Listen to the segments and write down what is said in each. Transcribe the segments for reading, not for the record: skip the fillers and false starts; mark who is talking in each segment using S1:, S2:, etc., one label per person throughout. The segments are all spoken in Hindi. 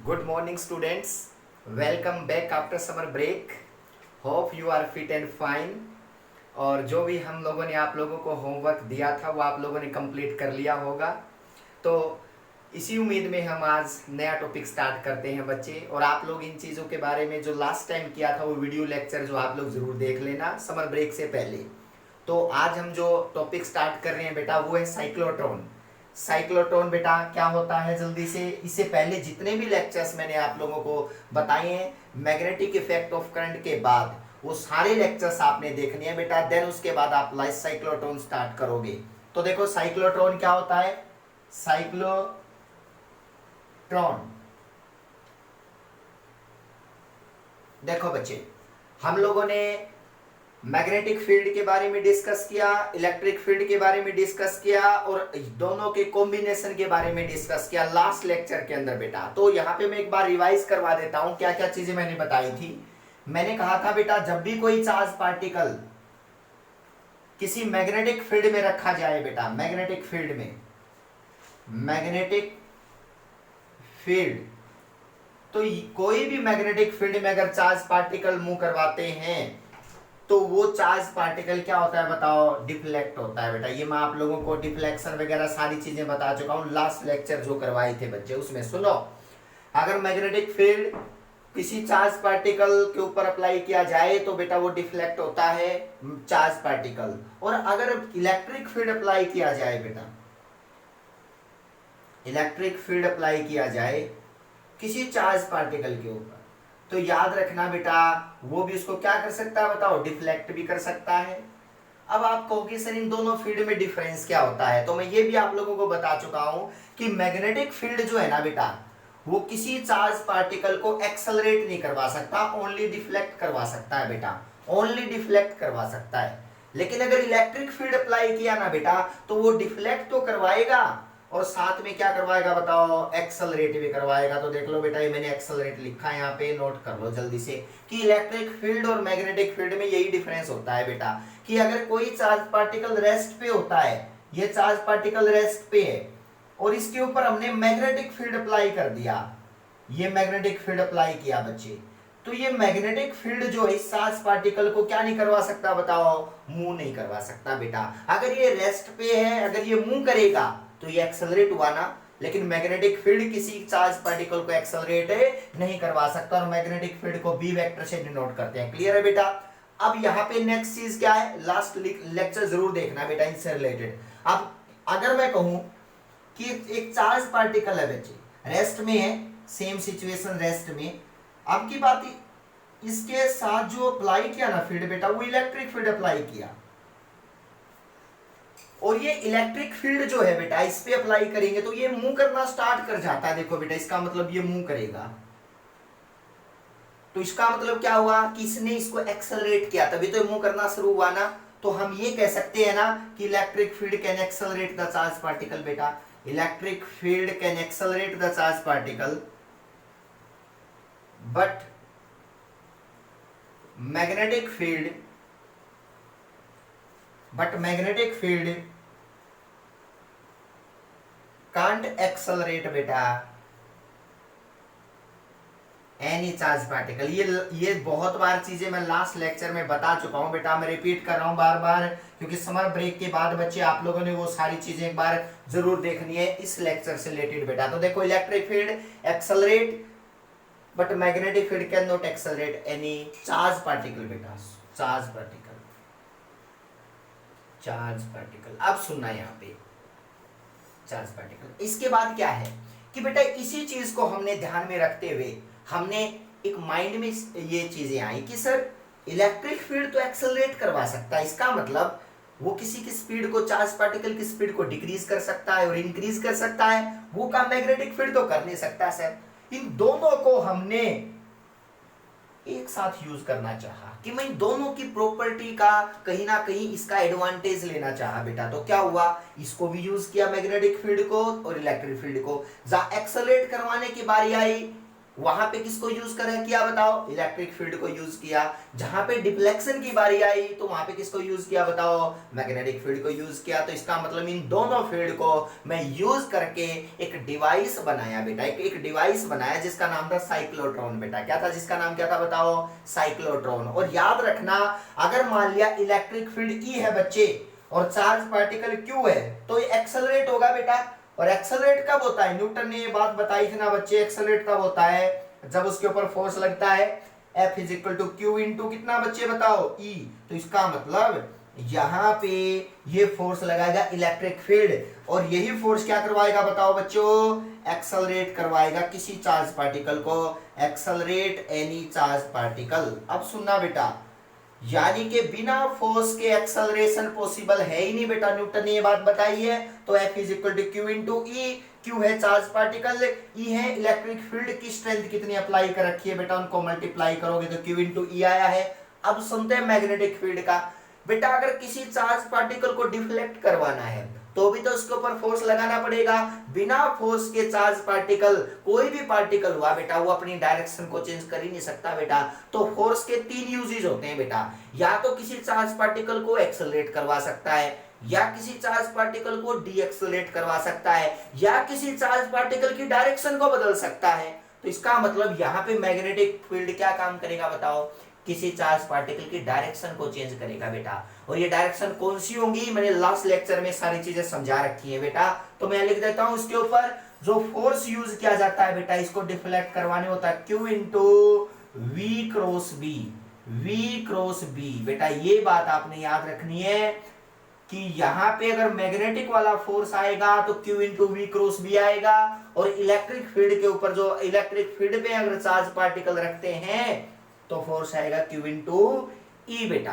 S1: Good morning, students. Welcome back after summer break. Hope you are fit and fine. और जो भी हम लोगों ने आप लोगों को होमवर्क दिया था वो आप लोगों ने कंप्लीट कर लिया होगा। तो इसी उम्मीद में हम आज नया टॉपिक स्टार्ट करते हैं बच्चे। और आप लोग इन चीज़ों के बारे में जो लास्ट टाइम किया था वो वीडियो लेक्चर जो आप लोग ज़रूर देख लेना समर ब्रेक से पहले। तो आज हम जो टॉपिक स्टार्ट कर रहे हैं बेटा वो है साइक्लोट्रॉन। साइक्लोट्रॉन बेटा क्या होता है, जल्दी से इससे पहले जितने भी लेक्चर्स मैंने आप लोगों को बताए हैं मैग्नेटिक इफेक्ट ऑफ करंट के बाद वो सारे लेक्चर्स आपने देखने हैं बेटा। देन उसके बाद आप लाइट साइक्लोट्रॉन स्टार्ट करोगे। तो देखो साइक्लोट्रॉन क्या होता है। साइक्लोट्रॉन देखो बच्चे, हम लोगों ने मैग्नेटिक फील्ड के बारे में डिस्कस किया, इलेक्ट्रिक फील्ड के बारे में डिस्कस किया और दोनों के कॉम्बिनेशन के बारे में डिस्कस किया लास्ट लेक्चर के अंदर बेटा। तो यहाँ पे मैं एक बार रिवाइज करवा देता हूँ क्या क्या चीजें मैंने बताई थी। मैंने कहा था बेटा जब भी कोई चार्ज पार्टिकल किसी मैग्नेटिक फील्ड में रखा जाए बेटा, मैग्नेटिक फील्ड में, मैग्नेटिक फील्ड, तो कोई भी मैग्नेटिक फील्ड में अगर चार्ज पार्टिकल मूव करवाते हैं तो वो चार्ज पार्टिकल क्या होता है बताओ, डिफ्लेक्ट होता है बेटा। ये मैं आप लोगों को डिफ्लेक्शन वगैरह सारी चीजें बता चुका हूं लास्ट लेक्चर जो करवाए थे बच्चे उसमें। सुनो, अगर मैग्नेटिक फील्ड किसी चार्ज पार्टिकल के ऊपर अप्लाई किया जाए तो बेटा वो डिफ्लेक्ट होता है चार्ज पार्टिकल। और अगर इलेक्ट्रिक फील्ड अप्लाई किया जाए बेटा, इलेक्ट्रिक फील्ड अप्लाई किया जाए किसी चार्ज पार्टिकल के ऊपर तो याद रखना बेटा वो भी उसको क्या कर सकता है बताओ, डिफ्लेक्ट भी कर सकता है। अब आप कहोगे सर इन दोनों फील्ड में डिफरेंस क्या होता है, तो मैं ये भी आप लोगों को बता चुका हूं कि मैग्नेटिक फील्ड जो है ना बेटा वो किसी चार्ज पार्टिकल को एक्सेलरेट नहीं करवा सकता, ओनली डिफ्लेक्ट करवा सकता है बेटा, ओनली डिफ्लेक्ट करवा सकता है। लेकिन अगर इलेक्ट्रिक फील्ड अप्लाई किया ना बेटा तो वो डिफ्लेक्ट तो करवाएगा और साथ में क्या करवाएगा बताओ, एक्सेलरेट भी करवाएगा। तो देख लो बेटा ये मैंने एक्सेलरेट लिखा है यहाँ पे, नोट कर लो जल्दी से कि इलेक्ट्रिक फील्ड और मैग्नेटिक फील्ड में यही डिफरेंस होता है बेटा कि अगर कोई चार्ज पार्टिकल रेस्ट पे होता है, ये चार्ज पार्टिकल रेस्ट पे है और इसके ऊपर हमने मैग्नेटिक फील्ड अप्लाई कर दिया, ये मैग्नेटिक फील्ड अप्लाई किया बच्चे, तो ये मैग्नेटिक फील्ड जो है इस चार्ज पार्टिकल को क्या नहीं करवा सकता बताओ, मूव नहीं करवा सकता बेटा। अगर ये रेस्ट पे है, अगर ये मूव करेगा तो ये एक्सेलरेट हुआ ना, लेकिन मैग्नेटिक फील्ड किसी चार्ज पार्टिकल को एक्सेलरेट नहीं करवा सकता और मैग्नेटिक फील्ड को बी वेक्टर से डिनोट करते हैं। क्लियर है बेटा। अब यहाँ पे नेक्स्ट चीज क्या है, लास्ट लेक्चर जरूर देखना बेटा इससे रिलेटेड। अब अगर मैं कहूं कि एक चार्ज पार्टिकल है बच्चे, रेस्ट में है, सेम सिचुएशन रेस्ट में, अब की बात इसके साथ जो अप्लाई किया ना फील्ड बेटा वो इलेक्ट्रिक फील्ड अप्लाई किया और ये इलेक्ट्रिक फील्ड जो है बेटा इस पे अप्लाई करेंगे तो ये मूव करना स्टार्ट कर जाता है। देखो बेटा इसका मतलब ये मूव करेगा, तो इसका मतलब क्या हुआ कि इसने इसको एक्सेलरेट किया तभी तो मूव करना शुरू हुआ ना। तो हम ये कह सकते हैं ना कि electric field can accelerate the charge particle बेटा, electric field can accelerate the charge particle but magnetic field can't accelerate बेटा एनी चार्ज पार्टिकल। ये बहुत बार चीजें मैं लास्ट लेक्चर में बता चुका हूं बेटा, मैं रिपीट कर रहा हूं बार बार क्योंकि समर ब्रेक के बाद बच्चे आप लोगों ने वो सारी चीजें एक बार जरूर देखनी है इस लेक्चर से रिलेटेड बेटा। तो देखो electric field accelerate but magnetic field can not accelerate any charge particle बेटा, चार्ज पार्टिकल, चार्ज पार्टिकल। अब सुनना यहाँ पे चार्ज पार्टिकल। इसके बाद क्या है कि बेटा इसी चीज को हमने ध्यान में रखते हुए हमने एक माइंड में ये चीजें आई कि सर इलेक्ट्रिक फील्ड तो एक्सेलरेट करवा सकता है, इसका मतलब वो किसी की स्पीड को, चार्ज पार्टिकल की स्पीड को डिक्रीज कर सकता है और इंक्रीज कर सकता है, वो काम मैग्नेटिक फील्ड तो कर नहीं सकता। सर इन दोनों को हमने एक साथ यूज करना चाहा कि मैं दोनों की प्रॉपर्टी का कहीं ना कहीं इसका एडवांटेज लेना चाहा बेटा। तो क्या हुआ, इसको भी यूज किया मैग्नेटिक फील्ड को और इलेक्ट्रिक फील्ड को। जहां एक्सेलरेट करवाने की बारी आई वहां पे किसको यूज किया बताओ, इलेक्ट्रिक फील्ड को यूज किया। जहां पे डिफ्लेक्शन की बारी आई तो वहां पे किसको यूज किया बताओ, मैग्नेटिक फील्ड को यूज किया। तो इसका मतलब इन दोनों फील्ड को मैं यूज करके एक डिवाइस बनाया बेटा, एक डिवाइस बनाया जिसका नाम था साइक्लोट्रॉन बेटा। क्या था, जिसका नाम क्या था बताओ, साइक्लोट्रॉन। और याद रखना, अगर मान लिया इलेक्ट्रिक फील्ड ई है बच्चे और चार्ज पार्टिकल क्यू है, तो ये एक्सेलरेट होगा बेटा। और एक्सेलरेट कब होता है, न्यूटन ने ये बात बताई थी ना बच्चे, एक्सेलरेट कब होता है, जब उसके ऊपर फोर्स लगता है F is equal to Q into कितना बच्चे बताओ, E। तो इसका मतलब यहां पे ये फोर्स लगाएगा इलेक्ट्रिक फील्ड, और यही फोर्स क्या करवाएगा बताओ बच्चों, एक्सेलरेट करवाएगा किसी चार्ज पार्टिकल को, एक्सेलरेट एनी चार्ज पार्टिकल। अब सुनना बेटा, यानी कि बिना फोर्स के एक्सेलरेशन पॉसिबल है ही नहीं बेटा, न्यूटन ने ये बात बताई है। तो F is equal to Q into E, Q है चार्ज पार्टिकल, ई है इलेक्ट्रिक फील्ड की स्ट्रेंथ कितनी अप्लाई कर रखी है बेटा, उनको मल्टीप्लाई करोगे तो क्यू इंटू ई आया है। अब सुनते हैं मैग्नेटिक फील्ड का। बेटा अगर किसी चार्ज पार्टिकल को डिफ्लेक्ट करवाना है तो भी तो उसके ऊपर फोर्स लगाना पड़ेगा। बिना फोर्स के चार्ज पार्टिकल, कोई भी पार्टिकल हुआ बेटा, वो अपनी डायरेक्शन को चेंज कर ही नहीं सकता बेटा। तो फोर्स के तीन यूजेज होते हैं बेटा, या तो किसी चार्ज पार्टिकल को एक्सेलरेट करवा सकता है, या किसी चार्ज पार्टिकल को डी एक्सेलरेट करवा सकता है, या किसी चार्ज पार्टिकल की डायरेक्शन को बदल सकता है। तो इसका मतलब यहाँ पे मैग्नेटिक फील्ड क्या काम करेगा बताओ, किसी चार्ज पार्टिकल की डायरेक्शन को चेंज करेगा बेटा। और ये डायरेक्शन कौन सी होंगी, मैंने लास्ट लेक्चर में सारी चीजें समझा रखी है बेटा, तो मैं लिख देता हूं इसके ऊपर। जो फोर्स यूज किया जाता है बेटा इसको डिफ्लेक्ट करवाने होता है Q into V cross B, V cross B. बेटा ये बात आपने याद रखनी है कि यहां पे अगर मैग्नेटिक वाला फोर्स आएगा तो Q into V cross B आएगा, और इलेक्ट्रिक फील्ड के ऊपर जो इलेक्ट्रिक फील्ड पे अगर चार्ज पार्टिकल रखते हैं तो फोर्स आएगा Q इंटू ई बेटा।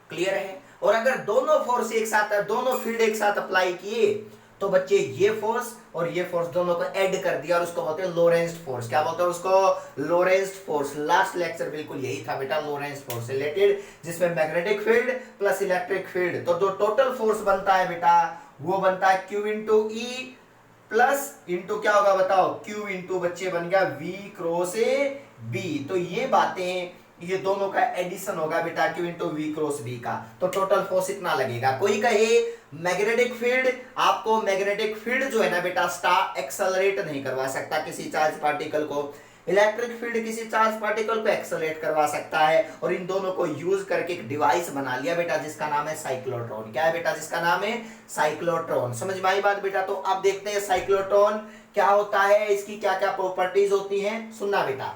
S1: क्लियर है। और अगर दोनों फोर्स एक साथ, दोनों फील्ड एक साथ अप्लाई किए तो बच्चे ये फोर्स और ये फोर्स दोनों को ऐड कर दिया और उसको बोलते हैं लोरेंट्ज फोर्स। क्या बोलते हैं उसको, लोरेंट्ज फोर्स। लास्ट लेक्चर बिल्कुल यही था बेटा, लोरेंट्ज फोर्स रिलेटेड, जिसमें magnetic field plus electric field, तो जो टोटल फोर्स बनता है बेटा वो बनता है Q into E plus into क्या होगा बताओ, Q इंटू बच्चे बन गया V क्रॉस बी। तो ये बातें, ये दोनों का एडिशन होगा बेटा Q into V cross B का, तो टोटल फोर्स इतना लगेगा। कोई कहे मैग्नेटिक फील्ड, आपको मैग्नेटिक फील्ड जो है ना बेटा स्टार एक्सेलरेट नहीं करवा सकता किसी चार्ज पार्टिकल को, इलेक्ट्रिक फील्ड किसी चार्ज पार्टिकल को एक्सेलरेट करवा सकता है। और इन दोनों को यूज करके एक डिवाइस बना लिया बेटा जिसका नाम है साइक्लोट्रॉन। क्या है बेटा, जिसका नाम है साइक्लोट्रॉन। समझ में आई बात बेटा। तो अब देखते हैं साइक्लोट्रॉन क्या होता है, इसकी क्या क्या प्रॉपर्टीज होती हैं। सुनना बेटा,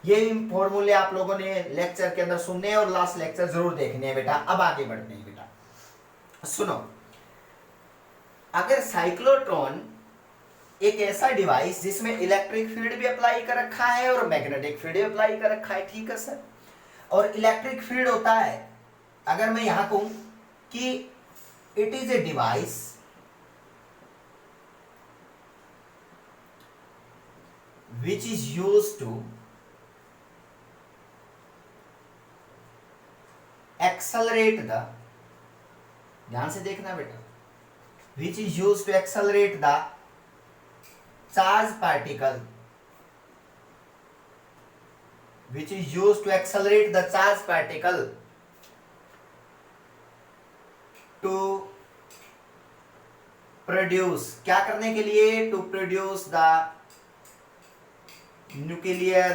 S1: ये फॉर्मूले आप लोगों ने लेक्चर के अंदर सुनने और लास्ट लेक्चर जरूर देखने हैं बेटा। अब आगे बढ़ते हैं बेटा। सुनो, अगर साइक्लोट्रॉन एक ऐसा डिवाइस जिसमें इलेक्ट्रिक फील्ड भी अप्लाई कर रखा है और मैग्नेटिक फील्ड भी अप्लाई कर रखा है, ठीक है सर, और इलेक्ट्रिक फील्ड होता है, अगर मैं यहां कहूं कि it is a device which is used to accelerate the, ध्यान से देखना बेटा, which is used to accelerate the charge particle, which is used to accelerate the charge particle to produce, क्या करने के लिए, to produce the nuclear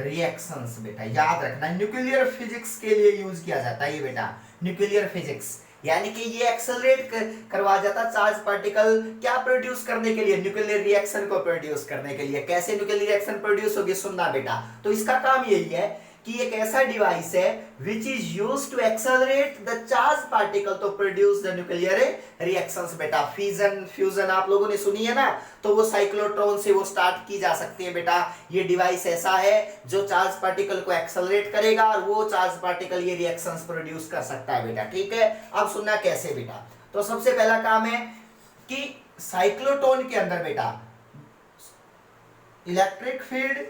S1: reactions। बेटा याद रखना, न्यूक्लियर फिजिक्स के लिए यूज किया जाता है ये बेटा, न्यूक्लियर फिजिक्स, यानी कि ये एक्सेलरेट करवा जाता चार्ज पार्टिकल क्या प्रोड्यूस करने के लिए, न्यूक्लियर रिएक्शन को प्रोड्यूस करने के लिए। कैसे न्यूक्लियर रिएक्शन प्रोड्यूस होगी, सुनना बेटा। तो इसका काम यही है कि एक ऐसा डिवाइस है which is used to accelerate the charge particle to produce the nuclear reactions. बेटा फिजन फ्यूजन आप लोगों ने सुनी है ना, तो वो साइक्लोट्रॉन से वो स्टार्ट की जा सकती है बेटा। ये डिवाइस ऐसा है जो चार्ज पार्टिकल को एक्सेलरेट करेगा और वो चार्ज पार्टिकल ये रिएक्शंस प्रोड्यूस कर सकता है बेटा, ठीक है। अब सुनना कैसे बेटा। तो सबसे पहला काम है कि साइक्लोट्रॉन के अंदर बेटा electric field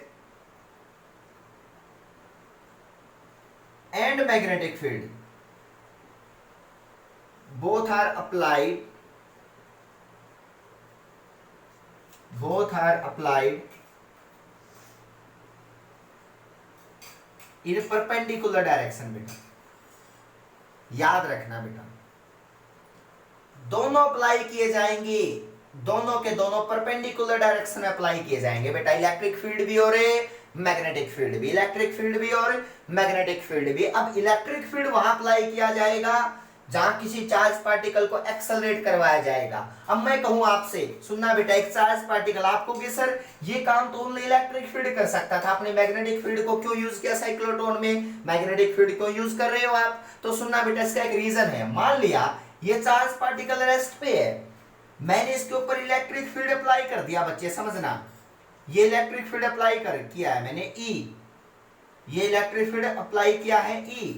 S1: and magnetic field both are applied both are applied in perpendicular direction. बेटा याद रखना बेटा, दोनों अप्लाई किए जाएंगे, दोनों के दोनों परपेंडिकुलर डायरेक्शन में अप्लाई किए जाएंगे बेटा। इलेक्ट्रिक फील्ड भी और मैग्नेटिक फील्ड भी, इलेक्ट्रिक फील्ड भी और मैग्नेटिक फील्ड भी। अब इलेक्ट्रिक फील्ड वहां अप्लाई किया जाएगा जहां किसी चार्ज पार्टिकल को एक्सेलरेट करवाया जाएगा। अब मैं कहूं आपसे, सुनना बेटा, एक चार्ज पार्टिकल, आपको कि सर ये काम तो ओनली इलेक्ट्रिक फील्ड कर सकता था, आपने मैग्नेटिक फील्ड को क्यों यूज किया साइक्लोट्रॉन में, मैग्नेटिक फील्ड क्यों यूज कर रहे हो आप? तो सुनना बेटा, इसका एक रीजन है। मान लिया ये चार्ज पार्टिकल रेस्ट पे है, मैंने इसके ऊपर इलेक्ट्रिक फील्ड अप्लाई कर दिया। बच्चे समझना, ये इलेक्ट्रिक फील्ड अप्लाई किया है मैंने E, ये इलेक्ट्रिक फील्ड अप्लाई किया है E,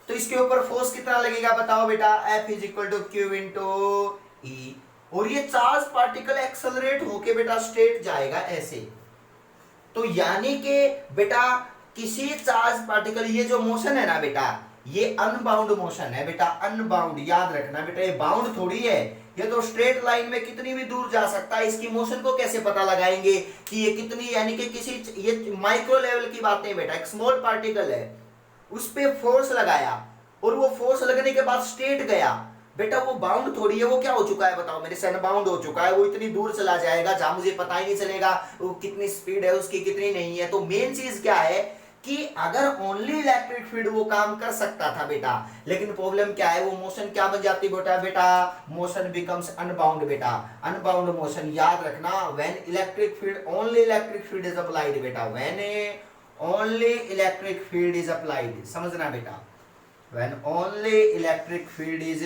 S1: तो इसके ऊपर फोर्स कितना लगेगा बताओ बेटा? F is equal to Q into E. और ये चार्ज पार्टिकल एक्सेलरेट होके बेटा स्ट्रेट जाएगा ऐसे। तो यानी कि बेटा किसी चार्ज पार्टिकल, ये जो मोशन है ना बेटा, ये अनबाउंड मोशन है बेटा, अनबाउंड। याद रखना बेटा, ये बाउंड थोड़ी है, ये तो स्ट्रेट लाइन में कितनी भी दूर जा सकता है। इसकी मोशन को कैसे पता लगाएंगे कि ये कितनी, यानी कि किसी, ये माइक्रो लेवल की बात नहीं बेटा, एक स्मॉल पार्टिकल है, उस पे फोर्स लगाया और वो फोर्स लगने के बाद स्ट्रेट गया बेटा, वो बाउंड थोड़ी है, वो क्या हो चुका है बताओ मेरे से? अनबाउंड हो चुका है। वो इतनी दूर चला जाएगा जहां मुझे पता ही नहीं चलेगा वो कितनी स्पीड है उसकी, कितनी नहीं है। तो मेन चीज क्या है कि अगर ओनली इलेक्ट्रिक फील्ड वो काम कर सकता था बेटा, लेकिन प्रॉब्लम क्या है, वो मोशन क्या बन जाती बेटा, मोशन बिकम्स अनबाउंड बेटा, अनबाउंड मोशन। याद रखना, when electric field, only electric field is applied बेटा, when only electric field is applied. समझना बेटा, when only electric field is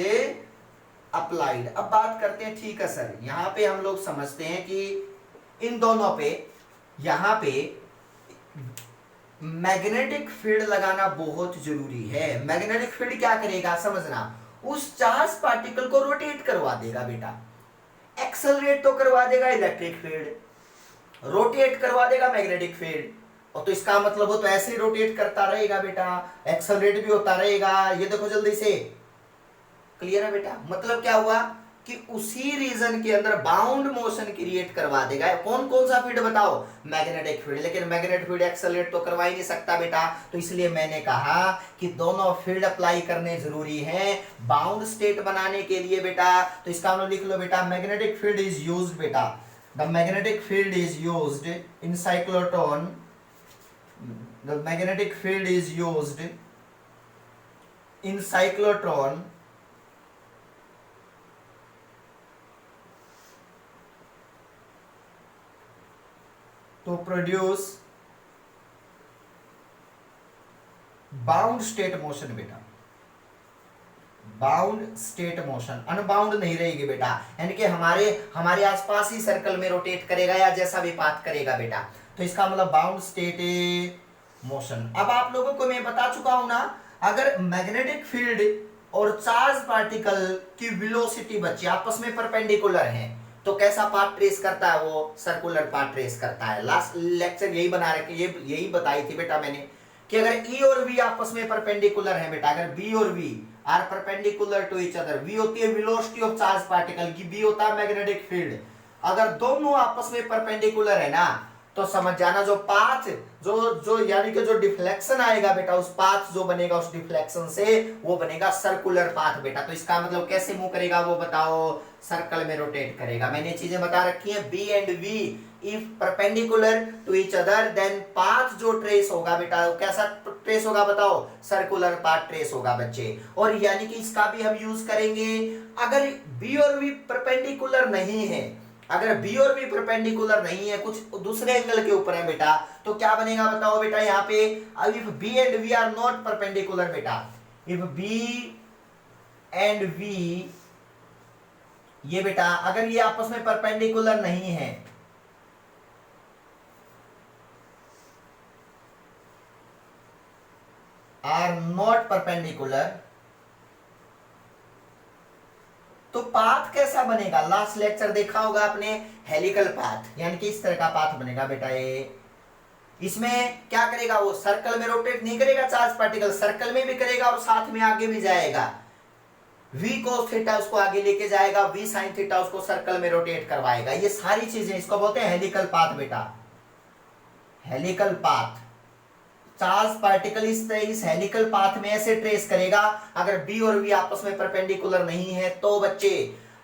S1: applied. अब बात करते हैं, ठीक है सर, यहां पे हम लोग समझते हैं कि इन दोनों पे, यहां पे मैग्नेटिक फील्ड लगाना बहुत जरूरी है। मैग्नेटिक फील्ड क्या करेगा समझना, उस चार्ज पार्टिकल को रोटेट करवा देगा बेटा। एक्सेलरेट तो करवा देगा इलेक्ट्रिक फील्ड, रोटेट करवा देगा मैग्नेटिक फील्ड। और तो इसका मतलब वो तो ऐसे ही रोटेट करता रहेगा बेटा, एक्सेलरेट भी होता रहेगा। ये देखो जल्दी से, क्लियर है बेटा? मतलब क्या हुआ कि उसी रीजन के अंदर बाउंड मोशन क्रिएट करवा देगा। कौन कौन सा फील्ड बताओ? Magnetic field. लेकिन मैग्नेटिक फील्ड एक्सेलरेट तो करवा ही नहीं सकता बेटा, तो इसलिए मैंने कहा कि दोनों फील्ड अप्लाई करने जरूरी हैं बाउंड स्टेट बनाने के लिए बेटा। तो इसका हम लोग लिख लो बेटा, मैग्नेटिक फील्ड इज यूज्ड बेटा, the magnetic field is used in cyclotron, the magnetic field is used in cyclotron to produce bound state motion बेटा, बाउंड स्टेट मोशन, अनबाउंड नहीं रहेगी बेटा, यानी कि हमारे आसपास ही सर्कल में रोटेट करेगा या जैसा भी पाथ करेगा बेटा। तो इसका मतलब बाउंड स्टेट मोशन। अब आप लोगों को मैं बता चुका हूं ना, अगर मैग्नेटिक फील्ड और चार्ज पार्टिकल की वेलोसिटी बच्चे आपस में परपेंडिकुलर हैं, तो कैसा पाथ ट्रेस करता है? वो सर्कुलर पाथ ट्रेस करता है। लास्ट लेक्चर यही बना रखे, यही बताई थी बेटा मैंने कि अगर E और V आपस में परपेंडिकुलर है बेटा, अगर B और V are perpendicular to each other, V होती है वेलोसिटी ऑफ चार्ज पार्टिकल की, B होता है मैग्नेटिक फील्ड, अगर दोनों आपस में परपेंडिकुलर है ना, तो समझ जाना जो पाथ, जो यानी कि जो डिफ्लेक्शन आएगा बेटा, उस पाथ जो बनेगा उस डिफ्लेक्शन से वो बनेगा सर्कुलर पाथ बेटा। तो इसका मतलब कैसे मूव करेगा वो बताओ? सर्कल में रोटेट करेगा। मैंने चीजें बता रखी हैं, B and V if perpendicular to each other, then path जो ट्रेस होगा बेटा, कैसा ट्रेस होगा बताओ? सर्कुलर पाथ ट्रेस होगा बच्चे। और यानी कि इसका भी हम यूज करेंगे अगर B और V परपेंडिकुलर नहीं है, अगर B और B परपेंडिकुलर नहीं है, कुछ दूसरे एंगल के ऊपर है बेटा, तो क्या बनेगा बताओ बेटा? यहाँ पे if B and V are not perpendicular बेटा, इफ B एंड V, ये बेटा अगर ये आपस में परपेंडिकुलर नहीं है, आर नॉट परपेंडिकुलर, तो पाथ कैसा बनेगा? लास्ट लेक्चर देखा होगा आपने, हेलिकल पाथ, यानी कि इस तरह का पाथ बनेगा बेटा। ये इसमें क्या करेगा? वो सर्कल में रोटेट नहीं करेगा चार्ज पार्टिकल, सर्कल में भी करेगा और साथ में आगे भी जाएगा। v cos थीटा उसको आगे लेके जाएगा, v sin थीटा उसको सर्कल में रोटेट करवाएगा। ये सारी चीजें इसको बोलते हैं हेलिकल पाथ बेटा, हेलिकल पाथ। चार्ज पार्टिकल इस हेलिकल पाथ में ऐसे ट्रेस करेगा। अगर b और v आपस में परपेंडिकुलर नहीं है तो बच्चे,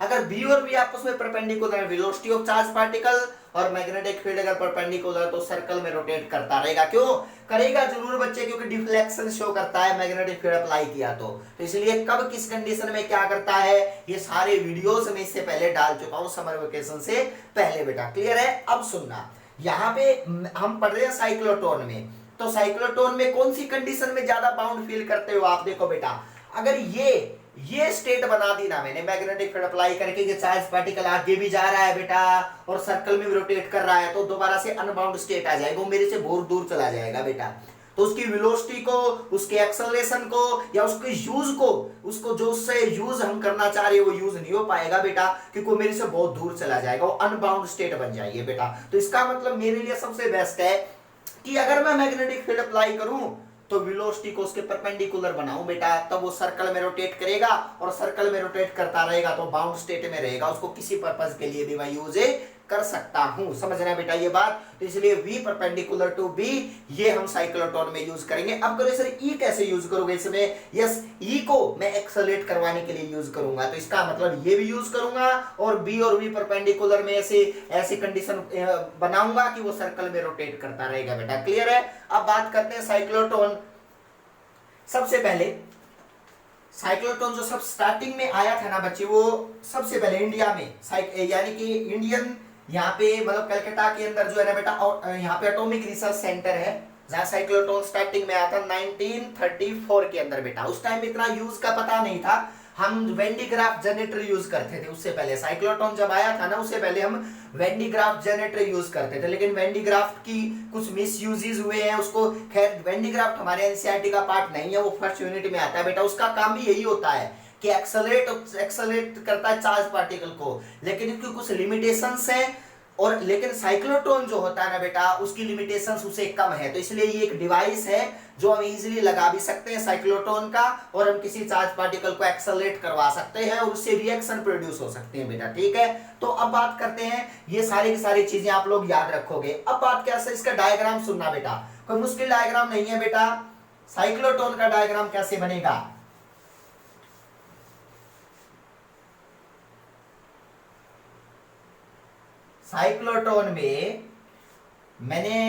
S1: अगर b और v आपस में परपेंडिकुलर है, वेलोसिटी ऑफ चार्ज पार्टिकल और मैग्नेटिक फील्ड अगर परपेंडिकुलर, तो सर्कल में रोटेट करता रहेगा। क्यों करेगा? जरूर बच्चे, क्योंकि डिफ्लेक्शन शो करता है मैग्नेटिक फील्ड अप्लाई किया तो इसलिए कब किस कंडीशन में क्या करता है, ये सारे वीडियोस में इससे पहले डाल चुका हूं समर वेकेशन से पहले बेटा। क्लियर है? अब सुनना, यहाँ पे हम पढ़ रहे हैं साइक्लोट्रॉन में, तो साइक्लोट्रॉन में कौन सी कंडीशन में ज्यादा बाउंड फील करते हो आप? देखो बेटा, अगर ये स्टेट बना दी ना मैंने मैग्नेटिक फील्ड अप्लाई करके, ये चार्ज पार्टिकल आगे भी जा रहा है बेटा और सर्कल में भी रोटेट कर रहा है, तो दोबारा से अनबाउंड स्टेट आ जाएगा, वो मेरे से बहुत दूर चला जाएगा बेटा। तो उसकी वेलोसिटी को, उसके एक्सेलरेशन को या उसके यूज को, उसको जो उससे यूज हम करना चाह रहे हैं वो यूज नहीं हो पाएगा बेटा, क्योंकि वो मेरे से बहुत दूर चला जाएगा, वो अनबाउंड स्टेट बन जाएगी बेटा। तो इसका मतलब मेरे लिए सबसे बेस्ट है कि अगर मैं मैग्नेटिक फील्ड अप्लाई करूं तो वेलोसिटी को उसके परपेंडिकुलर बनाऊं बेटा, तब वो सर्कल में रोटेट करेगा और सर्कल में रोटेट करता रहेगा तो बाउंड स्टेट में रहेगा, उसको किसी पर्पस के लिए भी मैं यूज कर सकता हूं। समझना बेटा ये बात। तो इसलिए v परपेंडिकुलर टू b ये हम साइक्लोट्रॉन में यूज करेंगे। अब करो सर e कैसे यूज करोगे इसमें? यस, e को मैं एक्सेलरेट करवाने के लिए यूज करूंगा, तो इसका मतलब ये भी यूज करूंगा और b और v परपेंडिकुलर में ऐसी कंडीशन बनाऊंगा कि वो सर्कल में रोटेट करता रहेगा बेटा। क्लियर है? अब बात करते हैं साइक्लोट्रॉन। सबसे पहले साइक्लोट्रॉन जो सब स्टार्टिंग में आया था ना बच्चे, वो सबसे पहले इंडिया में यानी कि इंडियन, यहाँ पे मतलब कलकत्ता के अंदर जो है ना बेटा, और यहाँ पे एटॉमिक रिसर्च सेंटर है जहाँ साइक्लोट्रॉन स्टार्टिंग में आया था 1934 के अंदर बेटा। उस टाइम इतना यूज का पता नहीं था, हम वेंडीग्राफ जनरेटर यूज करते थे। उससे पहले साइक्लोट्रॉन जब आया था ना, उससे पहले हम वेंडीग्राफ जनरेटर यूज करते थे, लेकिन वेंडीग्राफ की कुछ मिस यूजेस हुए हैं उसको। खैर वेंडीग्राफ हमारे एनसीईआरटी का पार्ट नहीं है, वो फर्स्ट यूनिट में आता है बेटा। उसका काम भी यही होता है कि एक्सेलरेट करता है चार्ज पार्टिकल को, लेकिन इसकी कुछ लिमिटेशंस हैं। और लेकिन साइक्लोट्रॉन जो होता है ना बेटा, उसकी लिमिटेशंस उससे कम है, तो इसलिए ये एक डिवाइस है जो हम इजीली लगा भी सकते हैं साइक्लोट्रॉन का, और हम किसी चार्ज पार्टिकल को एक्सेलरेट करवा सकते हैं और उससे रिएक्शन प्रोड्यूस हो सकते हैं बेटा। ठीक है? तो अब बात करते हैं, ये सारी की सारी चीजें आप लोग याद रखोगे। अब बात क्या है, इसका डायग्राम सुनना बेटा, कोई मुश्किल डायग्राम नहीं है बेटा। साइक्लोट्रॉन का डायग्राम कैसे बनेगा? साइक्लोट्रॉन में मैंने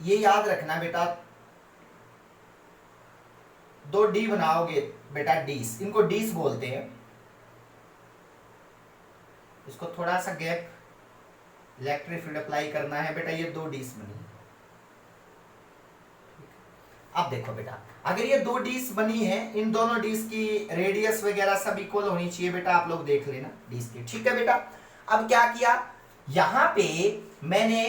S1: ये याद रखना बेटा, दो डी बनाओगे बेटा, डीस, इनको डीस बोलते हैं। इसको थोड़ा सा गैप इलेक्ट्रिक फील्ड अप्लाई करना है बेटा, ये दो डीस बनी। अब देखो बेटा, अगर ये दो डीस बनी है, इन दोनों डीस की रेडियस वगैरह सब इक्वल होनी चाहिए बेटा, आप लोग देख लेना डीस की। ठीक है बेटा? अब क्या किया, यहां पे मैंने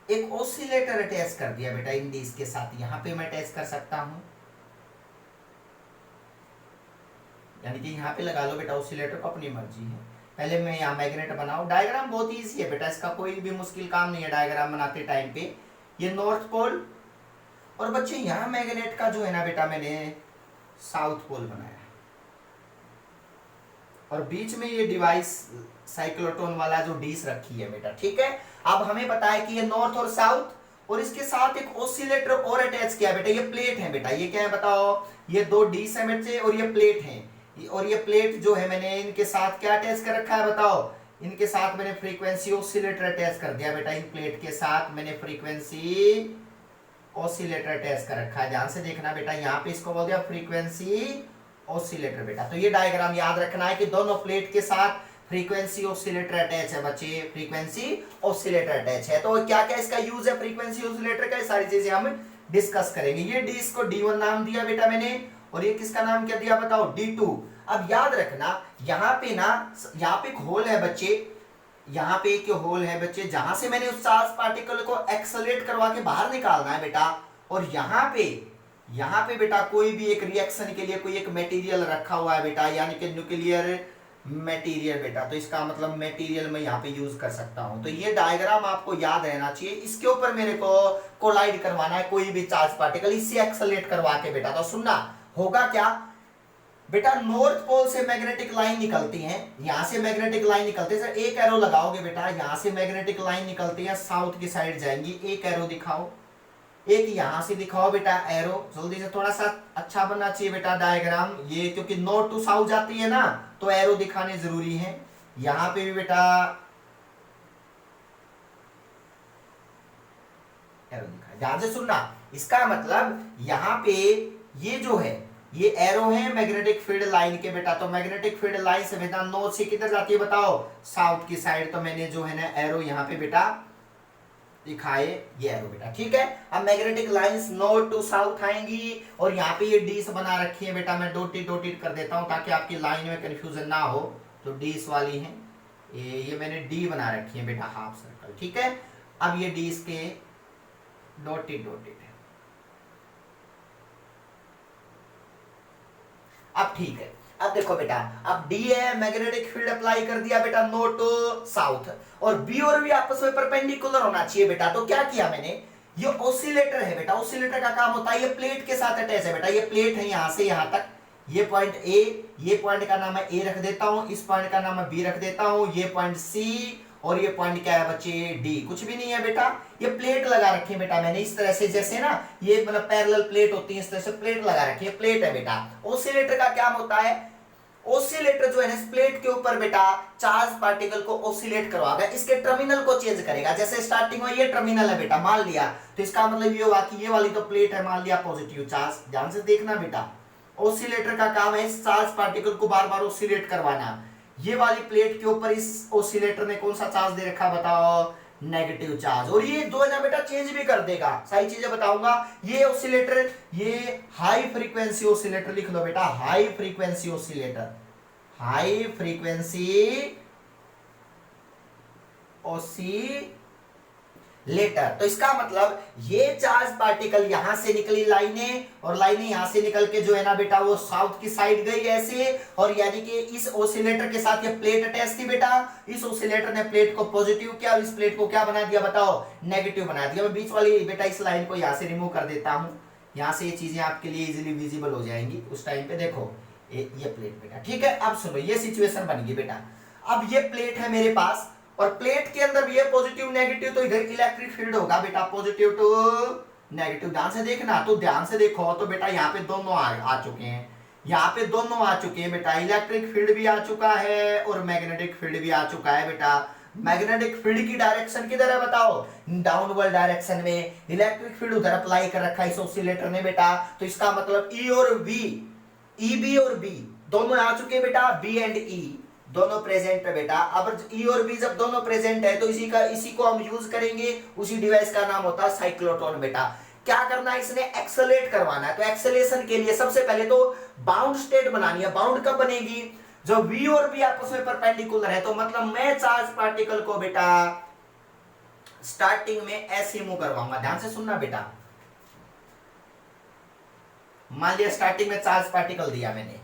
S1: एक ऑसिलेटर अटैच कर दिया बेटा इन डीस के साथ। यहां पे मैं अटैच कर सकता हूं, यानी कि यहां पे लगा लो बेटा ऑसिलेटर को, अपनी मर्जी है। पहले मैं यहां मैग्नेट बनाऊं। डायग्राम बहुत इजी है बेटा, इसका कोई भी मुश्किल काम नहीं है डायग्राम बनाते टाइम पे। ये नॉर्थ पोल, और बच्चे यहां मैग्नेट का जो है ना बेटा, मैंने साउथ पोल बनाया, और बीच में ये डिवाइस साइक्लोट्रॉन वाला जो डीस रखी है बेटा। ठीक है? अब हमें पता है कि ये नॉर्थ और साउथ, और इसके साथ एक ऑसिलेटर और अटैच किया बेटा। ये प्लेट है बेटा, ये क्या है बताओ? ये दो डीस है बच्चे और ये प्लेट है, और ये प्लेट जो है मैंने इनके साथ क्या अटैच कर रखा है बताओ? इनके साथ मैंने फ्रीक्वेंसी ऑसिलेटर अटैच कर दिया बेटा। इन प्लेट के साथ मैंने फ्रीक्वेंसी ऑसिलेटर अटैच कर रखा है। ध्यान से देखना बेटा, यहाँ पे इसको बोल दिया फ्रीक्वेंसी ऑसिलेटर बेटा। तो ये डायग्राम याद रखना है कि दोनों प्लेट के साथ फ्रीक्वेंसी ऑसिलेटर अटैच है बच्चे, फ्रीक्वेंसी ऑसिलेटर अटैच है। तो क्या क्या इसका यूज है फ्रीक्वेंसी ऑसिलेटर का, ये सारी चीजें हम डिस्कस करेंगे। ये डी इसको D1 नाम दिया बेटा मैंने, और ये किसका नाम क्या दिया बताओ? D2। अब याद रखना, यहाँ पे ना, यहाँ पे एक होल है बच्चे, यहाँ पे एक होल है बच्चे, जहां से मैंने उस चार्ज पार्टिकल को एक्सेलरेट करवा के बाहर निकालना है बेटा। और यहाँ पे बेटा कोई भी एक रिएक्शन के लिए कोई एक मटेरियल रखा हुआ है बेटा, यानी कि न्यूक्लियर मटेरियल बेटा। तो इसका मतलब मटेरियल मैं यहाँ पे यूज कर सकता हूँ। तो ये डायग्राम आपको याद रहना चाहिए। इसके ऊपर मेरे को कोलाइड करवाना है कोई भी चार्ज पार्टिकल, इससे एक्सेलरेट करवा के बेटा। तो सुनना होगा क्या, बेटा नॉर्थ पोल से मैग्नेटिक लाइन निकलती है, यहां से मैग्नेटिक लाइन निकलती है, सर एक एरो लगाओगे बेटा, यहां से मैग्नेटिक लाइन निकलती है साउथ की साइड जाएंगी, एक एरो दिखाओ, एक यहां से दिखाओ बेटा एरो, जल्दी से, थोड़ा सा अच्छा बनना चाहिए बेटा डायग्राम ये, क्योंकि नॉर्थ टू साउथ जाती है ना, तो एरो दिखाने जरूरी है। यहां पे भी बेटा एरो दिखा, ध्यान से सुनना, इसका मतलब यहां पे ये जो है ये एरो है मैग्नेटिक फील्ड लाइन के बेटा, तो मैग्नेटिक फील्ड लाइन से बेटा नॉर्थ से किधर जाती है बताओ, साउथ की साइड, तो मैंने जो है ना एरो यहाँ पे बेटा दिखाए, ये एरो बेटा, ठीक है। अब magnetic lines north to south आएंगी और यहाँ पे ये डीस बना रखी है बेटा, मैं डॉटेड डॉटेड कर देता हूँ ताकि आपकी लाइन में कंफ्यूजन ना हो, तो डीस वाली है ये मैंने डी बना रखी है बेटा, हाफ सर्कल, ठीक है। अब ये डीस के डॉटेड डॉटेड है, अब ठीक है। अब देखो बेटा, अब डी है, मैग्नेटिक फील्ड अप्लाई कर दिया बेटा नॉर्थ टू साउथ, और बी और बी आपस में परपेंडिकुलर होना चाहिए बेटा, तो क्या किया मैंने, ये ऑसिलेटर है बेटा, ऑसिलेटर का काम होता है ये प्लेट के साथ अटैच है बेटा, ये प्लेट है यहां से यहां तक, ये पॉइंट ए, ये पॉइंट का नाम है ए रख देता हूं, इस पॉइंट का नाम है बी रख देता हूं, ये पॉइंट सी, और ये पॉइंट क्या है बच्चे डी, कुछ भी नहीं है बेटा, ये प्लेट लगा रखी है बेटा मैंने इस तरह से, जैसे ना ये मतलब पैरेलल प्लेट होती है, इस तरह से प्लेट लगा रखी है, प्लेट है बेटा। ऑसिलेटर का क्या होता है, ऑसिलेटर जो है ना प्लेट के ऊपर बेटा चार्ज पार्टिकल को ऑसिलेट करवाएगा, इसके टर्मिनल को चेंज करेगा, जैसे स्टार्टिंग में ये टर्मिनल है बेटा मान लिया, तो इसका मतलब ये हुआ कि ये वाली तो प्लेट है मान लिया पॉजिटिव चार्ज, ध्यान से देखना बेटा, ऑसिलेटर का काम है इस चार्ज पार्टिकल को बार बार ऑसिलेट करवाना, ये वाली प्लेट के ऊपर इस ऑसिलेटर ने कौन सा चार्ज दे रखा बताओ, नेगेटिव चार्ज, और ये दो ना बेटा चेंज भी कर देगा, सारी चीजें बताऊंगा। ये ऑसिलेटर, ये हाई फ्रीक्वेंसी ऑसिलेटर लिख लो बेटा, high frequency oscillator, high frequency oscillator, तो इसका मतलब ये चार्ज पार्टिकल यहां से निकली लाइनें, और लाइनें यहां से निकल के जो है ना बेटा वो साउथ की साइड गई ऐसे, और यानी कि इस ऑसिलेटर के साथ ये प्लेट अटैच थी बेटा, इस ऑसिलेटर ने प्लेट को पॉजिटिव किया और इस प्लेट को क्या बना दिया बताओ, नेगेटिव बना दिया। मैं बीच वाली बेटा इस लाइन को यहां से रिमूव कर देता हूं, यहां से ये चीजें आपके लिए इजीली विजिबल हो जाएंगी उस टाइम पे, देखो ये प्लेट बेटा, ठीक है। अब सुनो ये सिचुएशन बन गई बेटा, अब ये प्लेट है मेरे पास, और प्लेट के अंदर भी है पॉजिटिव नेगेटिव, तो इधर इलेक्ट्रिक फील्ड होगा बेटा पॉजिटिव टू नेगेटिव, ध्यान से देखना, तो ध्यान से देखो, तो बेटा यहाँ पे दोनों आ चुके हैं, यहाँ पे दोनों आ चुके हैं बेटा, इलेक्ट्रिक फील्ड भी आ चुका है और मैग्नेटिक फील्ड भी आ चुका है बेटा। मैग्नेटिक फील्ड की डायरेक्शन किधर है बताओ, डाउनवर्ड डायरेक्शन में, इलेक्ट्रिक फील्ड उधर अप्लाई कर रखा है इस ऑसिलेटर ने बेटा, तो इसका मतलब ई और बी, ई बी और बी दोनों आ चुके हैं बेटा, बी एंड ई दोनों प्रेजेंट है बेटा। अब ई और बी जब दोनों प्रेजेंट है तो इसी को हम यूज करेंगे, उसी डिवाइस का नाम होता है साइक्लोट्रॉन बेटा। क्या करना है, इसने एक्सेलेरेट करवाना है, तो एक्सेलेरेशन के लिए सबसे पहले तो बाउंड स्टेट बनानी है। बाउंड कब बनेगी, जब वी और बी आपस में परपेंडिकुलर है, तो मतलब मैं चार्ज पार्टिकल को बेटा स्टार्टिंग में ऐसे मूव करवाऊंगा, ध्यान से सुनना बेटा। मान लिया स्टार्टिंग में चार्ज पार्टिकल दिया मैंने,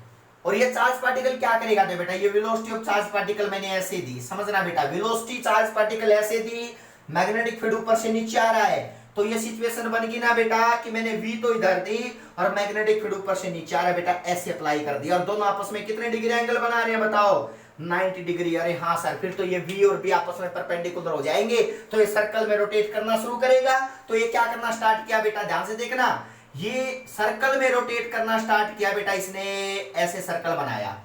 S1: और ये चार्ज पार्टिकल क्या करेगा, तो बेटा ये वेलोसिटी ऑफ चार्ज पार्टिकल मैंने ऐसे दी, समझना बेटा, वेलोसिटी चार्ज पार्टिकल ऐसे दी, मैग्नेटिक फील्ड ऊपर से नीचे आ रहा है, तो ये सिचुएशन बन गई ना बेटा कि मैंने V तो इधर दी और मैग्नेटिक फील्ड ऊपर से नीचे आ रहा है बेटा, ऐसे अप्लाई कर दिया, और दोनों आपस में कितने डिग्री एंगल बना रहे हैं बताओ, 90 डिग्री। अरे हाँ सर, फिर तो ये V और B आपस में परपेंडिकुलर हो जाएंगे, तो ये सर्कल में रोटेट करना शुरू करेगा। तो ये क्या करना स्टार्ट किया बेटा, ध्यान से देखना, ये सर्कल में रोटेट करना स्टार्ट किया बेटा, इसने ऐसे सर्कल बनाया।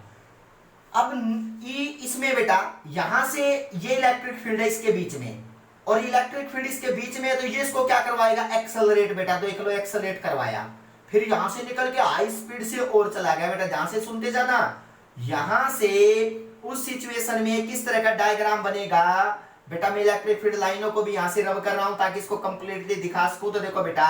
S1: अब इसमें बेटा यहां से ये इलेक्ट्रिक फील्ड है इसके बीच में, और इलेक्ट्रिक फील्ड इसके बीच में है, तो ये इसको क्या करवाएगा, एक्सेलरेट बेटा, तो एक लो एक्सेलरेट करवाया, फिर यहां से निकल के हाई स्पीड से और चला गया बेटा, ध्यान से सुनते जाना। यहां से उस सिचुएशन में किस तरह का डायग्राम बनेगा बेटा, मैं इलेक्ट्रिक फील्ड लाइनों को भी यहां से रब कर रहा हूं ताकि इसको कंप्लीटली दिखा सकूं। तो देखो बेटा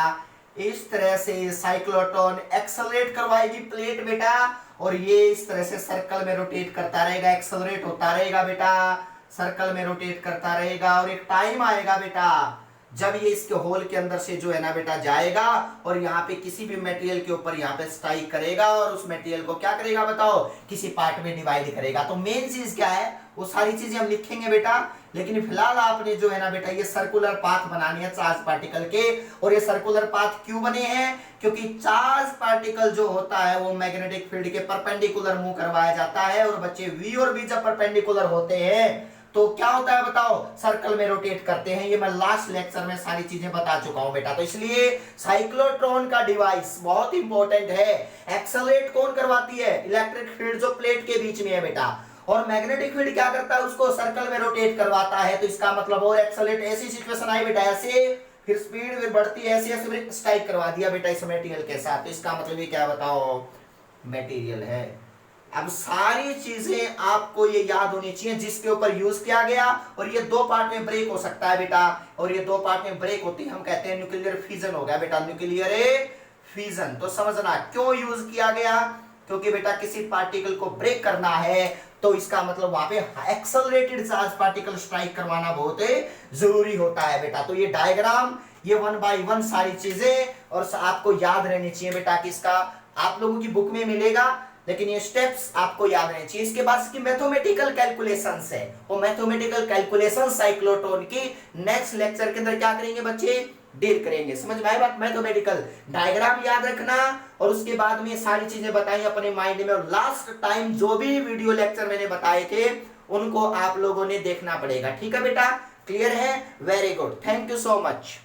S1: इस तरह से साइक्लोट्रॉन एक्सेलरेट करवाएगी प्लेट बेटा, और ये इस तरह से सर्कल में रोटेट करता रहेगा, एक्सेलरेट होता रहेगा बेटा, सर्कल में रोटेट करता रहेगा, और एक टाइम आएगा बेटा जब ये इसके होल के अंदर से जो है ना बेटा जाएगा, और यहाँ पे किसी भी मटेरियल के ऊपर यहाँ पे स्ट्राइक करेगा, और उस मटेरियल को क्या करेगा बताओ, किसी पार्ट में डिवाइड करेगा। तो मेन चीज क्या है, वो सारी चीजें हम लिखेंगे बेटा। लेकिन फिलहाल आपने जो है ना बेटा ये सर्कुलर पाथ बनाने हैं चार्ज पार्टिकल के। और ये सर्कुलर पाथ क्यों बने हैं? क्योंकि चार्ज पार्टिकल जो होता है वो मैग्नेटिक फील्ड के परपेंडिकुलर मूव करवाया जाता है। और बच्चे v और b जब परपेंडिकुलर होते हैं तो क्या होता है बताओ? सर्कल में रोटेट करते हैं। ये मैं लास्ट लेक्चर में सारी चीजें बता चुका हूं बेटा। तो इसलिए साइक्लोट्रॉन का डिवाइस बहुत इंपॉर्टेंट है। एक्सेलरेट कौन करवाती है? इलेक्ट्रिक फील्ड जो प्लेट के बीच में है बेटा। और मैग्नेटिक फील्ड क्या करता है? उसको सर्कल में रोटेट करवाता है। तो इसका मतलब और एक्सेलरेट, ऐसी सिचुएशन आई बेटा ऐसे, फिर स्पीड फिर बढ़ती है ऐसे ऐसे, स्ट्राइक करवा दिया बेटा इस मटेरियल के साथ। तो इसका मतलब ये क्या बताओ? मटेरियल है। अब सारी चीजें आपको ये याद होनी चाहिए जिसके ऊपर यूज किया गया। और ये दो पार्ट में ब्रेक हो सकता है बेटा। और ये दो पार्ट में ब्रेक होती है, हम कहते हैं न्यूक्लियर फिजन हो गया बेटा, न्यूक्लियर फिजन। तो समझना क्यों यूज किया गया? क्योंकि बेटा किसी पार्टिकल को ब्रेक करना है तो इसका मतलब वहां पे एक्सेलरेटेड चार्ज पार्टिकल स्ट्राइक करवाना बहुत जरूरी होता है बेटा। तो ये डायग्राम, ये 1 बाय 1 सारी चीजें और आपको याद रहनी चाहिए बेटा कि इसका आप लोगों की बुक में मिलेगा, लेकिन ये स्टेप्स आपको याद रहने चाहिए। इसके बाद इसकी मैथमेटिकल कैलकुलेशंस है, वो मैथमेटिकल कैलकुलेशन साइक्लोट्रॉन की नेक्स्ट लेक्चर के अंदर क्या करेंगे बच्चे? डील करेंगे। समझ में आई बात? मैथमेटिकल डायग्राम याद रखना और उसके बाद में सारी चीजें बताई अपने माइंड में। और लास्ट टाइम जो भी वीडियो लेक्चर मैंने बताए थे उनको आप लोगों ने देखना पड़ेगा। ठीक है बेटा? क्लियर है? Very good, thank you so much.